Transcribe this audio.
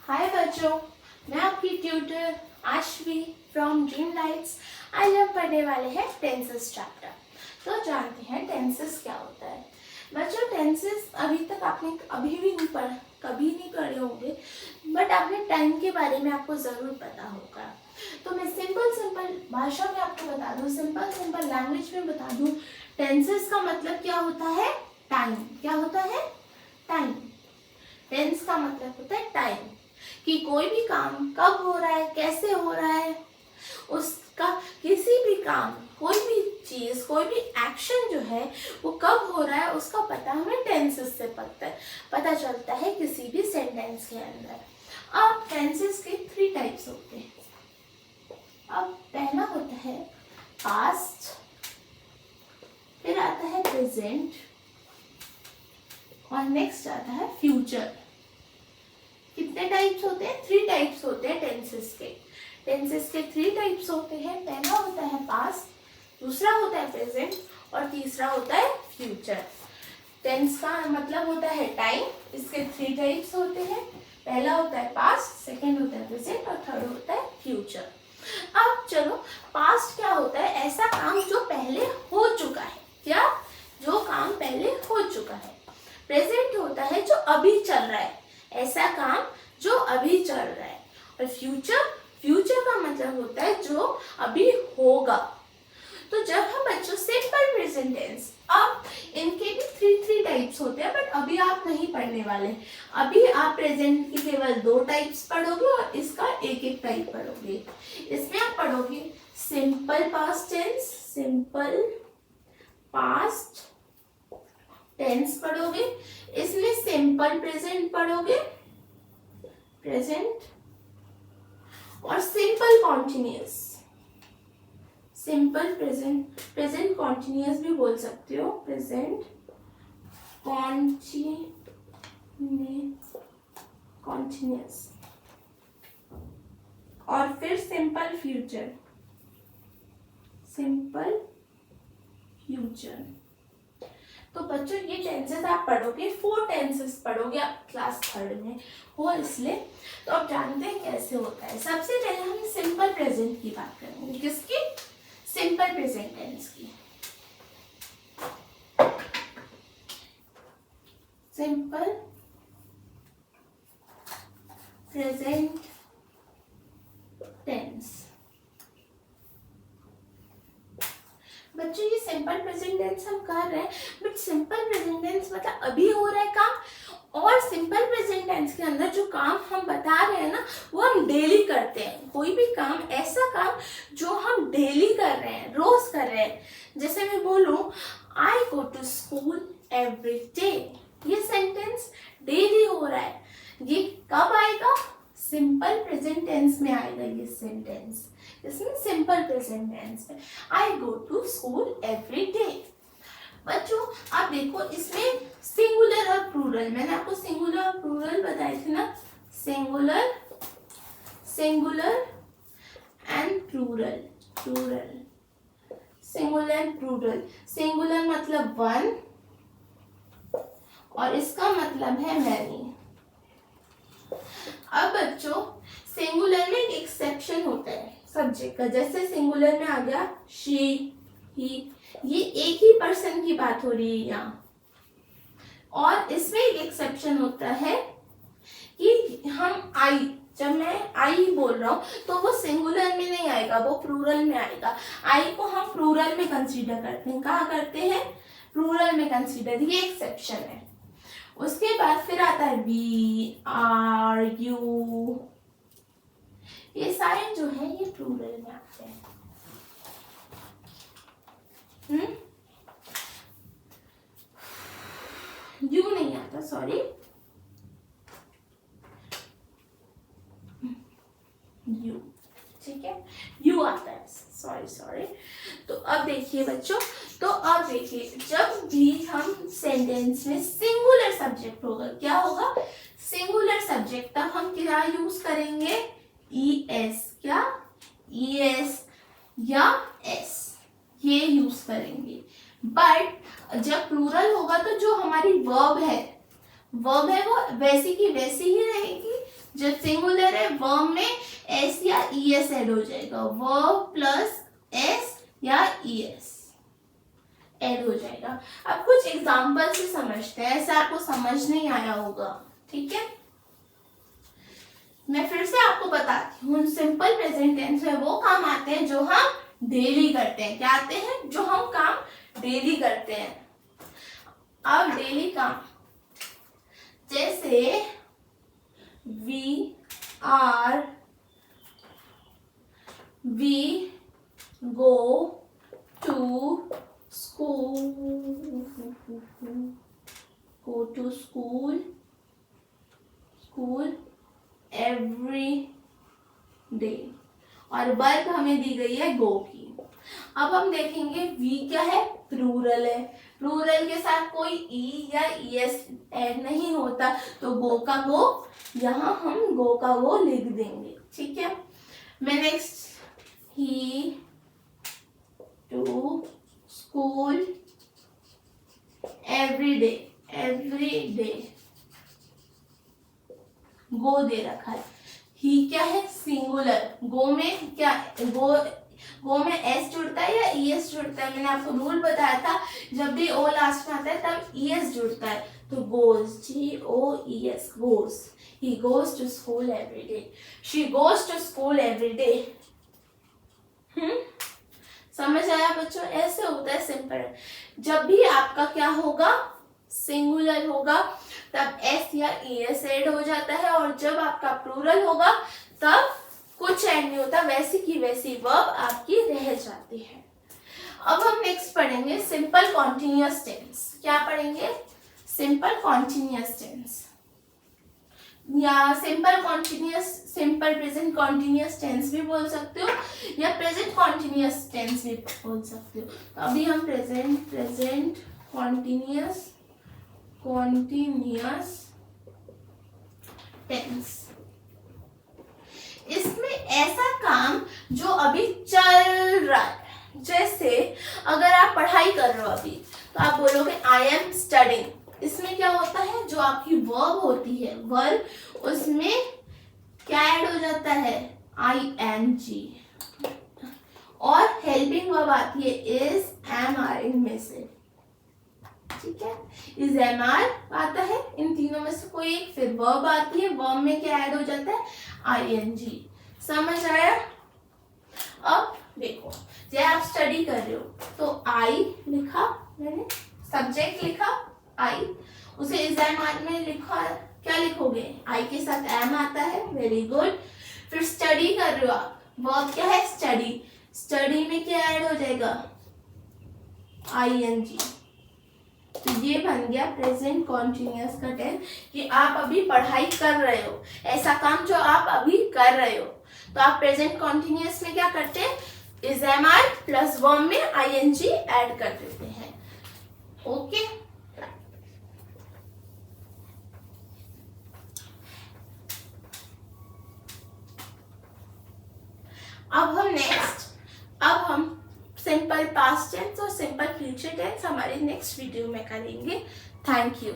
हाय बच्चों, मैं आपकी tutor Aashvi from dream lights. आज हम पढ़ने वाले हैं टेंसेस चैप्टर। तो जानते हैं टेंसेस क्या होता है। बच्चों, टेंसेस अभी तक आपने कभी नहीं पढ़े होंगे, बट आपने टाइम के बारे में आपको ज़रूर पता होगा। तो मैं सिंपल भाषा में आपको बता दूँ, सिंपल लैंग्वेज में बता दूँ, टेंसेस का मतलब क्या होता है? टाइम। क्या होता है? टाइम। टेंस का मतलब होता है टाइम, कि कोई भी काम कब हो रहा है, कैसे हो रहा है, उसका किसी भी काम, कोई भी चीज, कोई भी एक्शन जो है वो कब हो रहा है उसका पता हमें टेंसेस से पता चलता है किसी भी सेंटेंस के अंदर। अब टेंसेस के 3 टाइप्स होते हैं। अब पहला होता है पास्ट, फिर आता है प्रेजेंट और नेक्स्ट आता है फ्यूचर। कितने टाइप्स होते हैं? 3 टाइप्स होते हैं टेंसेस के 3 टाइप्स होते हैं। पहला होता है पास्ट, दूसरा होता है प्रेजेंट और तीसरा होता है फ्यूचर। टेंस का मतलब होता है टाइम। इसके 3 टाइप्स होते हैं। पहला होता है पास्ट, सेकंड होता है प्रेजेंट और थर्ड होता है फ्यूचर। अब चलो, पास्ट क्या होता है? ऐसा काम जो पहले हो चुका है। क्या? जो काम पहले हो चुका है। प्रेजेंट होता है जो अभी चल रहा है, ऐसा काम जो अभी चल रहा है। और फ्यूचर का मतलब होता है जो अभी होगा। तो जब हम बच्चों सिंपल प्रेजेंट टेंस, अब इनके भी 3 टाइप्स होते हैं, बट अभी आप नहीं पढ़ने वाले। अभी आप प्रेजेंट की केवल 2 टाइप्स पढ़ोगे और इसका एक टाइप पढ़ोगे। इसमें आप पढ़ोगे simple past tense, simple past tense पढ़ोगे। इसमें सिंपल प्रेजेंट पढ़ोगे, प्रेजेंट, और simple continuous, simple present continuous भी बोल सकते हो, प्रेजेंट कॉन्टिन्यूअस, और फिर सिंपल फ्यूचर, सिंपल फ्यूचर। तो बच्चों, ये टेंसेस आप पढ़ोगे, 4 टेंसेस पढ़ोगे आप क्लास 3rd में हो, इसलिए तो आप जानते हैं कैसे होता है। सबसे पहले हम सिंपल प्रेजेंट की बात करेंगे। किसकी? सिंपल प्रेजेंट टेंस की। Simple present tense. बच्चों, ये सिंपल प्रेजेंट टेंस हम कर रहे हैं, बट सिंपल प्रेजेंट टेंस मतलब अभी हो रहा है काम, और सिंपल प्रेजेंट टेंस के अंदर जो काम हम बता रहे हैं ना, वो हम डेली करते हैं। कोई भी काम, ऐसा काम जो हम डेली कर रहे हैं, रोज कर रहे हैं। जैसे मैं बोलूं, I go to school every day, ये सेंटेंस डेली हो रहा है। ये कब आएगा? सिंपल प्रेजेंट टेंस में आएगा ये सेंटेंस। इसमें सिंपल प्रेजेंट टेंस है, I go to school every day. बच्चों, आप देखो, इसमें सिंगुलर और प्लूरल, मैंने आपको सिंगुलर और प्लूरल बताए थे ना, singular and plural, singular and plural. Singular मतलब 1 और इसका मतलब है मैनी। अब बच्चों, सिंगुलर में एक एक्सेप्शन होता है सब्जेक्ट का। जैसे सिंगुलर में आ गया शी, ही, ये एक ही पर्सन की बात हो रही है यहाँ। और इसमें एक एक्सेप्शन होता है कि हम आई, जब मैं आई बोल रहा हूँ तो वो सिंगुलर में नहीं आएगा, वो प्लूरल में आएगा। आई को हम प्लूरल में कंसीडर करते हैं। कहाँ करते हैं? प्लूरल में कंसीडर। ये एक्सेप्शन है। उसके बाद फिर आता है वी, आर, यू, ये सारे जो है ये प्लूरल में आते हैं। यू नहीं आता, सॉरी, यू, ठीक है, यू आता है, सॉरी। तो अब देखिए बच्चों, जब भी हम सेंटेंस में सिंगुलर सब्जेक्ट होगा, क्या होगा? सिंगुलर सब्जेक्ट, तब हम क्या यूज करेंगे? ES, क्या? ES या S, ये यूज करेंगे। बट जब प्लूरल होगा तो जो हमारी वर्ब है वो वैसी की वैसी ही रहेगी, जब सिंगुलर है वर्ब में एस या ईएस ऐड हो जाएगा, वर्ब प्लस एस या ईएस ऐड हो जाएगा। अब कुछ एग्जांपल से समझते हैं, ऐसा आपको समझ नहीं आया होगा, ठीक है। मैं फिर से आपको बताती हूँ, सिंपल प्रेजेंट टेंस में वो काम आते हैं जो हम डेली करते हैं। क्या आते हैं? जो हम काम डेली करते हैं। अब डेली काम जैसे we go to school every day, और वर्ब हमें दी गई है गो की। अब हम देखेंगे वी क्या है? प्लूरल है, प्लूरल के साथ कोई ई या ईएस ऐड नहीं होता, तो गो का गो, यहाँ हम गो का गो लिख देंगे, ठीक है। मैं next, he to school every day, go दे रखा है। ही क्या है? सिंगुलर। गो में क्या, गो में एस जुड़ता है या ईएस जुड़ता है? मैंने आपको रूल बताया था, जब भी ओ लास्ट में आता है तब ईएस जुड़ता है, तो goes, GOES, goes. He goes to school every day, she goes to school every day. समझ आया बच्चों? ऐसे होता है सिंपल। जब भी आपका क्या होगा? सिंगुलर होगा, तब एस या ईएस ऐड हो जाता है, और जब आपका प्लूरल होगा तब कुछ ऐड नहीं होता, वैसी की वैसी वर्ब आपकी रह जाती है। अब हम नेक्स्ट पढ़ेंगे सिंपल कॉन्टिन्यूअस टेंस। क्या पढ़ेंगे? सिंपल कॉन्टिन्यूअस टेंस, या सिंपल प्रेजेंट कॉन्टिन्यूअस टेंस भी बोल सकते हो, या प्रेजेंट कॉन्टिन्यूअस टेंस भी बोल सकते हो। तो अभी हम प्रेजेंट कॉन्टिन्यूअस टेंस, इसमें ऐसा काम जो अभी चल रहा है, जैसे अगर आप पढ़ाई कर रहे हो अभी, तो आप बोलोगे आई एम स्टडिंग। इसमें क्या होता है? जो आपकी वर्ब होती है, वर्ब, उसमें क्या ऐड हो जाता है? ING, और हेल्पिंग वर्ब आती है इज, एम, आर, इनमें से, ठीक है। इज, एम, आर आता है, इन तीनों में से कोई एक, फिर वर्ब आती है, वर्ब में क्या ऐड हो जाता है? ING। समझ आया? अब देखो, जब आप स्टडी कर रहे हो तो आई लिखा मैंने, सब्जेक्ट लिखा आई, उसे इज, एम, आर में लिखा, क्या लिखोगे? आई के साथ एम आता है, वेरी गुड। फिर स्टडी कर रहे हो आप, वर्ब क्या है? स्टडी, स्टडी में क्या ऐड हो जाएगा? ING। तो ये बन गया प्रेजेंट कॉन्टिन्यूअस का टेंस, कि आप अभी पढ़ाई कर रहे हो, ऐसा काम जो आप अभी कर रहे हो, तो आप प्रेजेंट कॉन्टिन्यूअस में क्या करते हैं? Is, am, are plus verb में ING ऐड कर देते हैं, ओके। अब हम सिंपल पास्ट टेंस और सिंपल फ्यूचर टेंस हमारे नेक्स्ट वीडियो में करेंगे। Thank you.